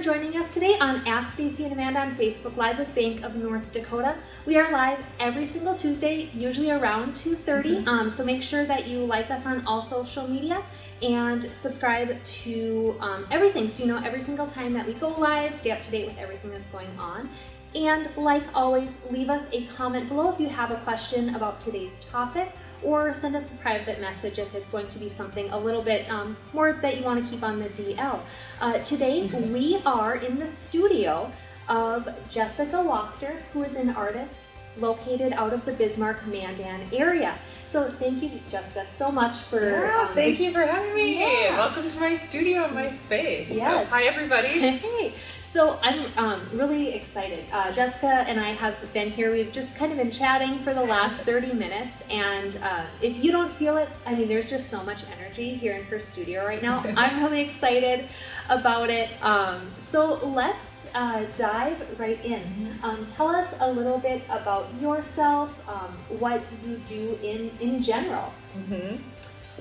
for joining us today on Ask Stacy and Amanda on Facebook Live with Bank of North Dakota. We are live every single Tuesday, usually around 2:30. So make sure that you like us on all social media and subscribe to everything so you know every single time that we go live, stay up to date with everything that's going on. And like always, leave us a comment below if you have a question about today's topic, or send us a private message if it's going to be something a little bit more that you want to keep on the DL. Today we are in the studio of Jessica Wachter, who is an artist located out of the Bismarck-Mandan area. So thank you, Jessica, so much for... thank you for having me. Yeah. Welcome to my studio and my space. Yes. So, hi, everybody. Hey. So I'm really excited. Jessica and I have been here. We've just kind of been chatting for the last 30 minutes. And if you don't feel it, I mean, there's just so much energy here in her studio right now. I'm really excited about it. So let's dive right in. Tell us a little bit about yourself, what you do in general.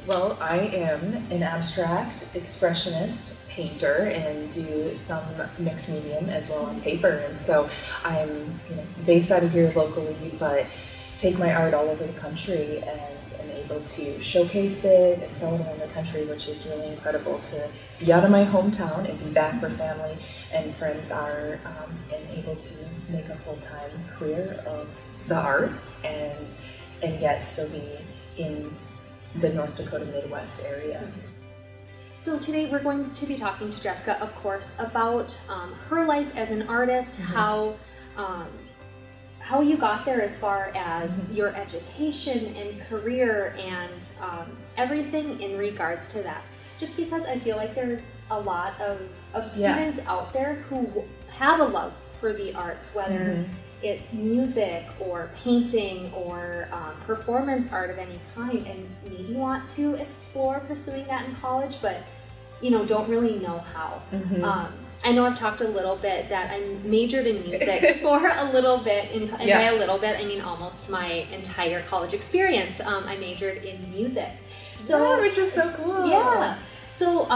Well, I am an abstract expressionist painter and do some mixed medium as well on paper. And so I'm based out of here locally, but take my art all over the country and am able to showcase it and sell it around the country, which is really incredible to be out of my hometown and be back where family and friends are, and able to make a full-time career of the arts and yet still be in the North Dakota Midwest area. So today we're going to be talking to Jessica, of course, about her life as an artist, how you got there as far as your education and career and everything in regards to that. Just because I feel like there's a lot of students out there who have a love for the arts, whether it's music or painting or performance art of any kind, and maybe want to explore pursuing that in college, but don't really know how. I know I've talked a little bit that I majored in music for a little bit, and by a little bit I mean almost my entire college experience. I majored in music. So, which is so cool. Yeah. So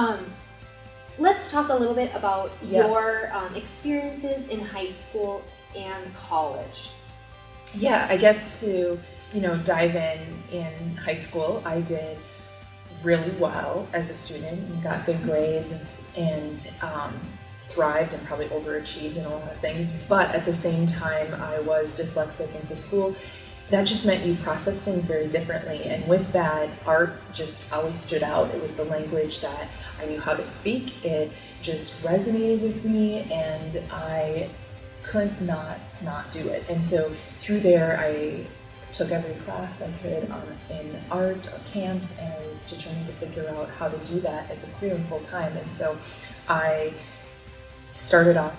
let's talk a little bit about your experiences in high school and college. Yeah, I guess to dive in high school, I did really well as a student and got good grades and thrived and probably overachieved in a lot of things. But at the same time, I was dyslexic, and so school, that just meant you process things very differently. And with that, art just always stood out. It was the language that I knew how to speak. It just resonated with me, and I could not do it. And so through there, I took every class I could in art or camps, and I was determined to figure out how to do that as a career and full time. And so I started off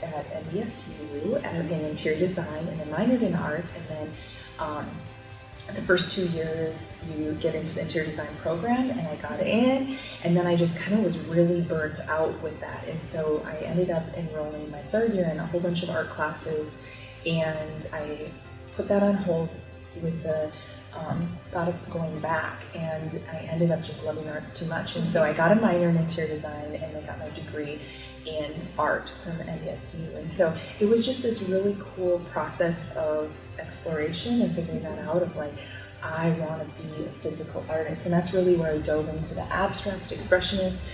at NDSU in interior design and then minored in art, and then the first 2 years you get into the interior design program, and I got in, and then I just kind of was really burnt out with that. And so I ended up enrolling my third year in a whole bunch of art classes, and I put that on hold with the thought of going back, and I ended up just loving arts too much. And so I got a minor in interior design, and I got my degree in art from NDSU. And so it was just this really cool process of exploration and figuring that out of I want to be a physical artist. And that's really where I dove into the abstract expressionist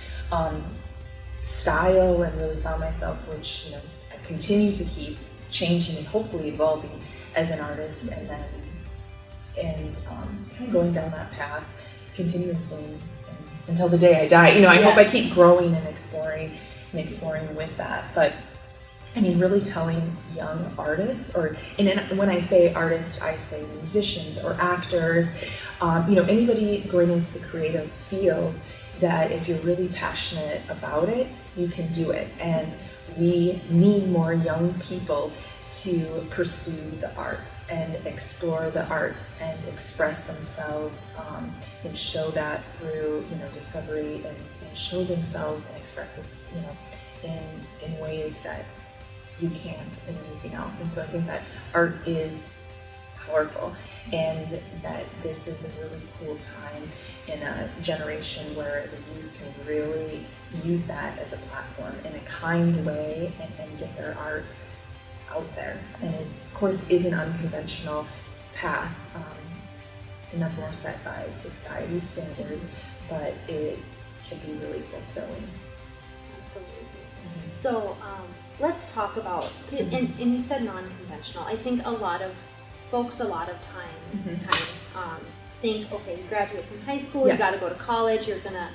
style and really found myself, which I continue to keep changing and hopefully evolving as an artist, and then kind of going down that path continuously until the day I die. I hope I keep growing and exploring with that. But I mean, really telling young artists, when I say artists, I say musicians or actors, anybody going into the creative field, that if you're really passionate about it, you can do it. And we need more young people to pursue the arts and explore the arts and express themselves, and show that through discovery, and show themselves and express it in ways that you can't in anything else. And so I think that art is powerful. and that this is a really cool time in a generation where the youth can really use that as a platform in a kind way and get their art out there. And it, of course, is an unconventional path, and that's more set by society standards, but it can be really fulfilling. Absolutely. So let's talk about, and you said non-conventional. I think a lot of folks times think, okay, you graduate from high school, you got to go to college, you're going to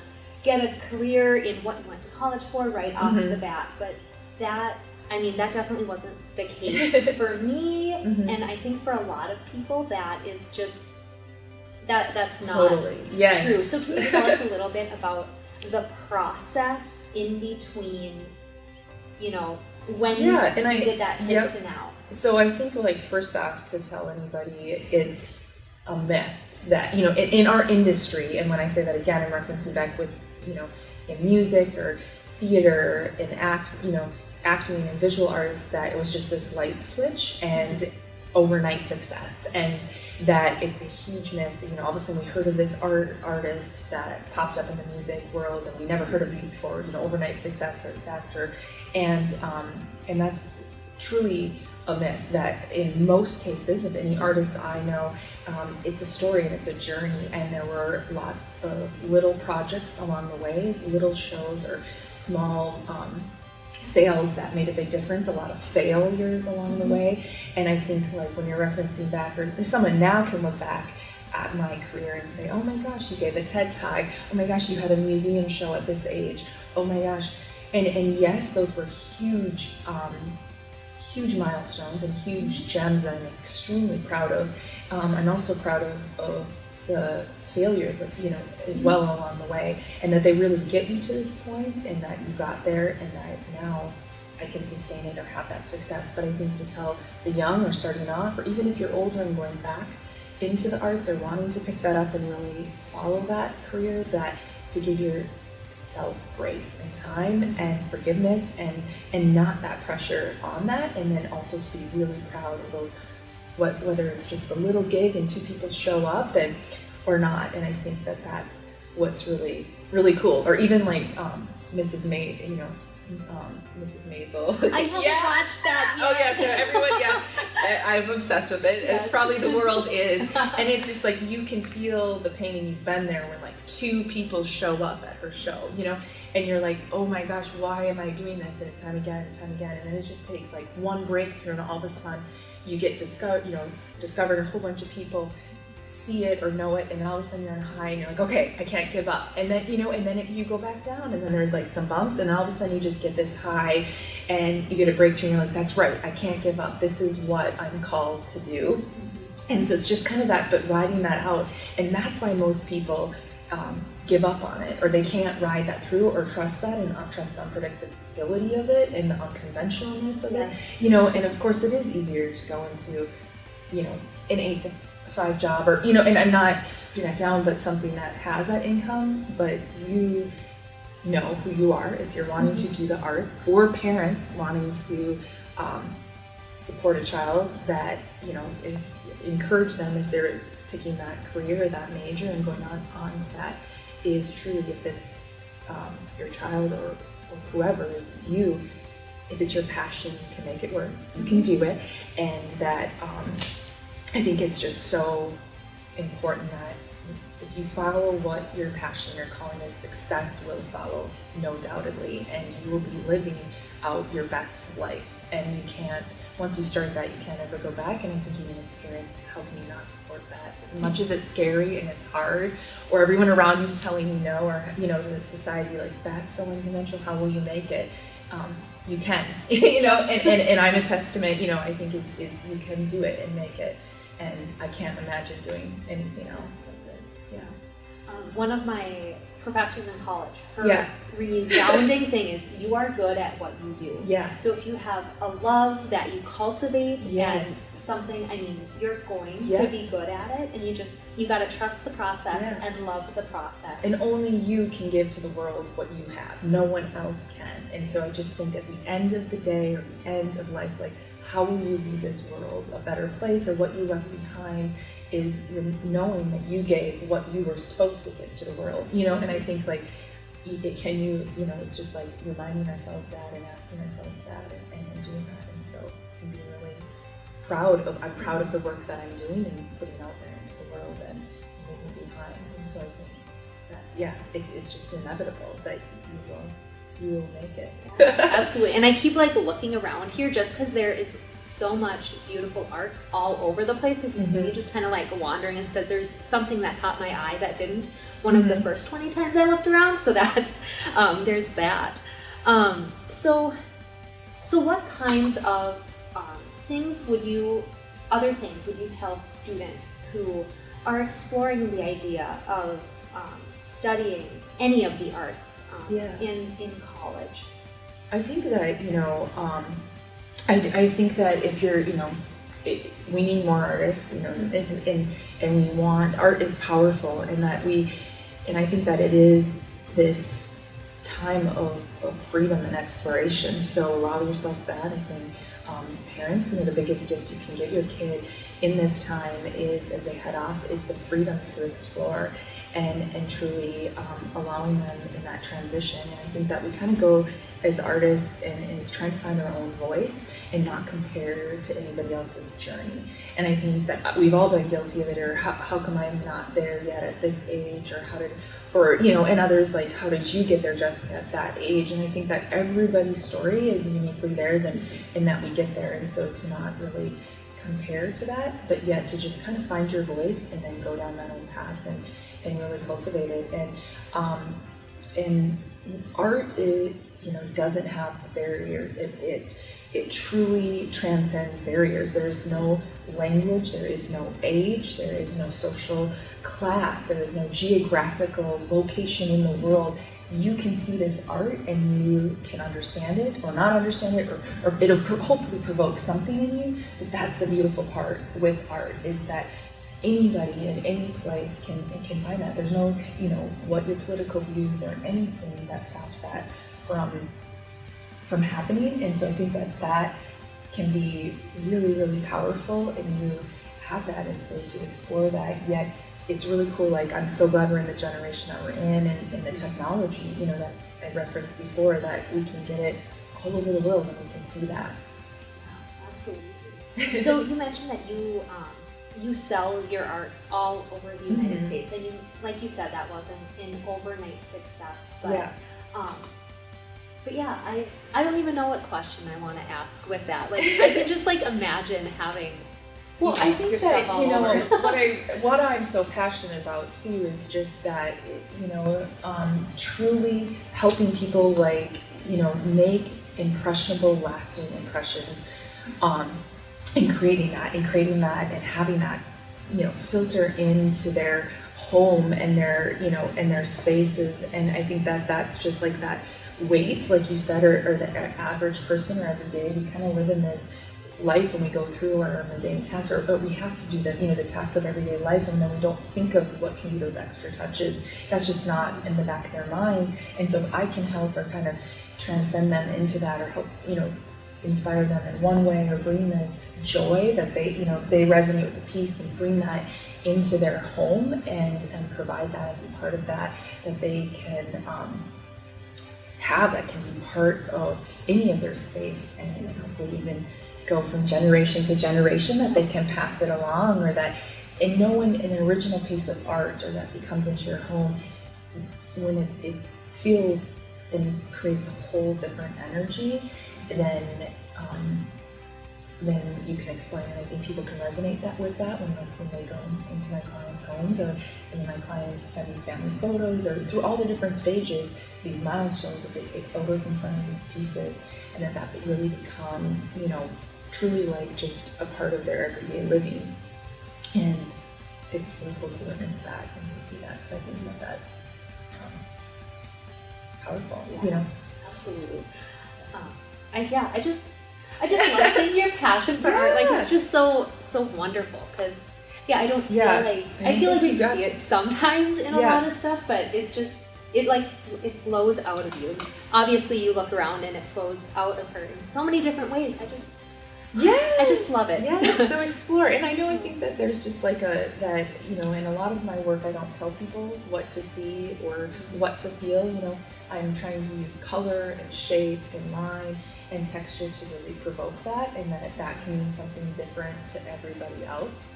get a career in what you went to college for right off the bat. But that definitely wasn't the case for me, and I think for a lot of people that is just, that's not true. So can you tell us a little bit about the process in between, when you did that to now? So I think, first off, to tell anybody, it's a myth that, in our industry, and when I say that again, I'm referencing back with, in music or theater and acting and visual arts, that it was just this light switch and overnight success, and that it's a huge myth. All of a sudden we heard of this artist that popped up in the music world, and we never heard of him before. Overnight success or this actor, and that's truly a myth. That in most cases of any artist I know, it's a story and it's a journey, and there were lots of little projects along the way, little shows or small sales that made a big difference, a lot of failures along the way. And I think when you're referencing back, or someone now can look back at my career and say, oh my gosh, you gave a TED Talk, oh my gosh, you had a museum show at this age, oh my gosh. And yes, those were huge milestones and huge gems that I'm extremely proud of. I'm also proud of the failures, as well along the way, and that they really get you to this point, and that you got there, and that now I can sustain it or have that success. But I think to tell the young or starting off, or even if you're older and going back into the arts or wanting to pick that up and really follow that career, that to give yourself grace and time and forgiveness and not that pressure on that, and then also to be really proud of those, whether it's just a little gig and 2 people show up or not. And I think that that's what's really, really cool. Or even Mrs. Mrs. Maisel. I haven't watched that yet. Oh yeah, so everyone, I'm obsessed with it. Yes. It's probably the world is. And it's just you can feel the pain, and you've been there when 2 people show up at her show, and you're like, oh my gosh, why am I doing this? And it's time again, and then it just takes one breakthrough, and all of a sudden you get discovered, a whole bunch of people see it or know it, and all of a sudden you're on a high, and you're like, okay, I can't give up. And then you go back down, and then there's some bumps, and all of a sudden you just get this high, and you get a breakthrough, and you're like, that's right, I can't give up. This is what I'm called to do. And so it's just kind of that, but riding that out, and that's why most people give up on it, or they can't ride that through or trust that, and not trust the unpredictability of it and the unconventionalness of it. And of course it is easier to go into, an 8 to 5 job, or, and I'm not putting that down, but something that has that income, but you know who you are if you're wanting to do the arts, or parents wanting to support a child, that, encourage them if they're picking that career or that major and going on to that, is truly, if it's your child or whoever, if it's your passion, you can make it work, you can do it. And that I think it's just so important that if you follow what your passion, your calling is, success will follow, no doubtedly, and you will be living out your best life. And you can't, once you start that, you can't ever go back. And I think even as parents, how can you not support that? As much as it's scary and it's hard, or everyone around you's telling you no, or the society, that's so unconventional, how will you make it? You can, and I'm a testament, I think is you can do it and make it. And I can't imagine doing anything else like this. Yeah. One of my professors in college, her resounding thing is, you are good at what you do. Yeah. So if you have a love that you cultivate, and something, you're going to be good at it, and you got to trust the process and love the process. And only you can give to the world what you have. No one else can. And so I just think at the end of the day, or the end of life, how will you leave this world a better place, or what you left behind is knowing that you gave what you were supposed to give to the world, and I think like, can you, it's just like reminding ourselves that and asking ourselves that and doing that, and so I'm being really I'm proud of the work that I'm doing and putting out there into the world and leaving behind, and so I think that, it's just inevitable that you will make it. Absolutely. And I keep like looking around here just because there is so much beautiful art all over the place. If you see me just kind of like wandering, it's because there's something that caught my eye that didn't one of the first 20 times I looked around. So that's, there's that. So what kinds of other things would you tell students who are exploring the idea of studying any of the arts in college? I think that, I think that if you're, we need more artists, and we want, art is powerful, and I think that it is this time of freedom and exploration. So allow yourself that. I think parents, the biggest gift you can give your kid in this time is, as they head off, is the freedom to explore and truly allowing them in that transition. And I think that we kind of go as artists and is trying to find our own voice and not compare to anybody else's journey. And I think that we've all been guilty of it, or how come I'm not there yet at this age, or and others like, how did you get there, Jessica, at that age? And I think that everybody's story is uniquely theirs, and that we get there. And so to not really compare to that, but yet to just kind of find your voice and then go down that own path and really cultivate it. And art, doesn't have barriers. It truly transcends barriers. There's no language, there is no age, there is no social class, there is no geographical location in the world. You can see this art and you can understand it or not understand it, or it'll hopefully provoke something in you. But that's the beautiful part with art, is that anybody in any place can find that. There's no, what your political views or anything that stops that from happening. And so I think that can be really, really powerful, and you have that. And so to explore that, yet it's really cool. Like, I'm so glad we're in the generation that we're in, and the technology, that I referenced before, that we can get it all over the world and we can see that. Absolutely. So you mentioned that you sell your art all over the United States, and like you said, that wasn't an overnight success, but but yeah, I don't even know what question I want to ask with that. Like, I could just like imagine having I think your that, stuff all over. what I'm so passionate about too is just that, truly helping people, like, make impressionable, lasting impressions, and creating that and having that, filter into their home and their spaces. And I think that that's just like that weight, like you said, or the average person, or every day we kind of live in this life and we go through our mundane tasks, but we have to do the tasks of everyday life, and then we don't think of what can be those extra touches. That's just not in the back of their mind. And so if I can help or kind of transcend them into that, or help, inspire them in one way, or bring this joy that they resonate with the piece, and bring that into their home and provide that and be part of that they can have, that can be part of any of their space, and hopefully even go from generation to generation, that they can pass it along, or that, and knowing an original piece of art, or that becomes into your home, when it feels and creates a whole different energy, then you can explain it. I think people can resonate with that when they go into my clients' homes, or when my clients send me family photos, or through all the different stages, these milestones, that they take photos in front of these pieces, and that really becomes, truly like just a part of their everyday living. And it's really cool to witness that and to see that. So I think that's powerful. Absolutely. I just love seeing your passion for art. Like, it's just so wonderful, because I don't feel like we see it sometimes in a lot of stuff, but it's just it flows out of you. Obviously, you look around and it flows out of her in so many different ways. Yes. I just love it. Yes. So explore. And I think that there's just like that, in a lot of my work, I don't tell people what to see or what to feel. I'm trying to use color and shape and line and texture to really provoke that, and that can mean something different to everybody else,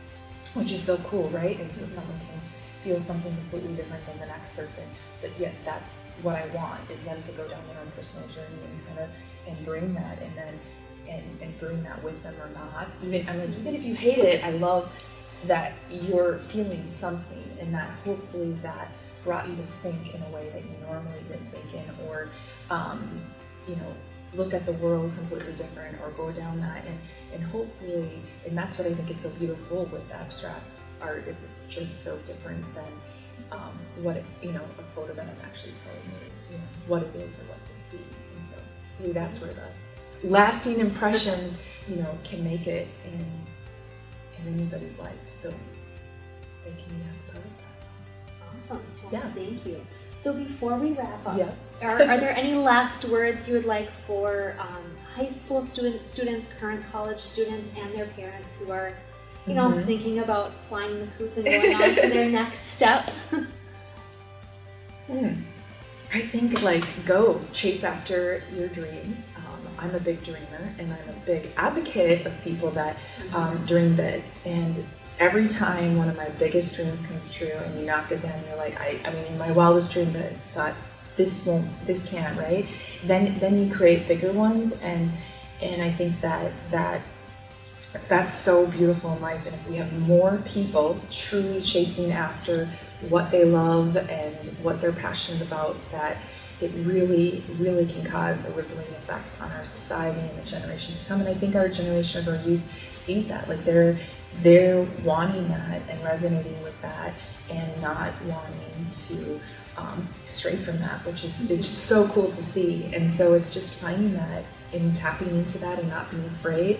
which is so cool, right? And so someone can feel something completely different than the next person, but yet that's what I want, is them to go down their own personal journey and bring that, and then and bring that with them or not. Even if you hate it, I love that you're feeling something, and that hopefully that brought you to think in a way that you normally didn't think in, or look at the world completely different, or go down that, and hopefully, and that's what I think is so beautiful with abstract art, is it's just so different than what a photo that I'm actually telling you, what it is or what to see. And so maybe that's where the lasting impressions, can make it in anybody's life. So they can be a part of that. Awesome. Well, Yeah. Thank you. So before we wrap up, Yeah. are there any last words you would like for high school students, current college students, and their parents who are, thinking about flying the coop and going on to their next step? I think go chase after your dreams. I'm a big dreamer, and I'm a big advocate of people that dream big. And every time one of my biggest dreams comes true and you knock it down, you're like, in my wildest dreams I thought this can't, right? Then you create bigger ones, and I think that's so beautiful in life. And if we have more people truly chasing after what they love and what they're passionate about, that it really, really can cause a rippling effect on our society and the generations to come. And I think our generation of our youth sees that. They're wanting that and resonating with that, and not wanting to stray from that, which is it's so cool to see. And so it's just finding that and tapping into that and not being afraid,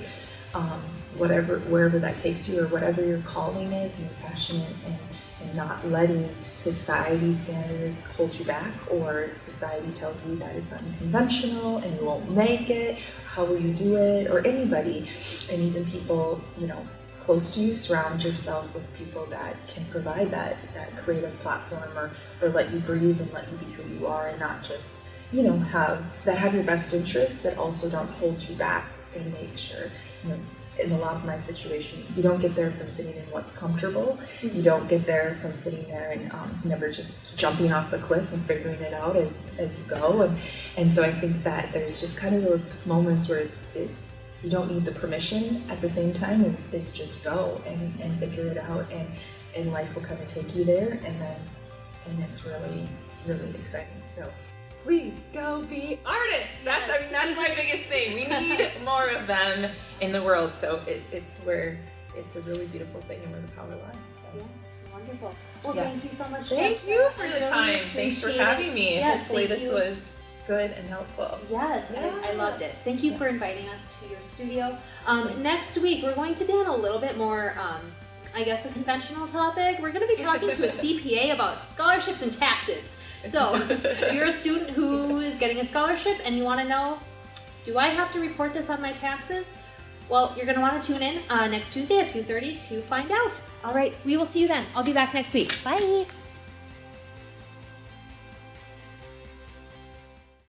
wherever that takes you, or whatever your calling is and you're passionate, and not letting society standards hold you back, or society tells you that it's unconventional and you won't make it, how will you do it, or anybody, and even people, close to you. Surround yourself with people that can provide that creative platform, or let you breathe and let you be who you are, and not just, have your best interests, but also don't hold you back, and make sure, in a lot of my situations, you don't get there from sitting in what's comfortable. You don't get there from sitting there and never just jumping off the cliff and figuring it out as you go. And so I think that there's just kind of those moments where it's you don't need the permission at the same time. It's just go and figure it out, and life will kind of take you there, and it's really, really exciting. So please go be artists. That's my biggest thing. We need more of them in the world. So it's a really beautiful thing, and where the power lies. So. Yeah, wonderful. Well, Yeah. Thank you so much. Thank Jessica. you for I the really time. Thanks for appreciate having it. me. Yes, Hopefully thank this you. was good and helpful. Yes, Yeah. I loved it. Thank you Yeah. for inviting us to your studio. Thanks. Next week, we're going to be on a little bit more, a conventional topic. We're going to be talking to a CPA about scholarships and taxes. So, if you're a student who is getting a scholarship and you want to know, do I have to report this on my taxes? Well, you're going to want to tune in next Tuesday at 2:30 to find out. All right, we will see you then. I'll be back next week. Bye.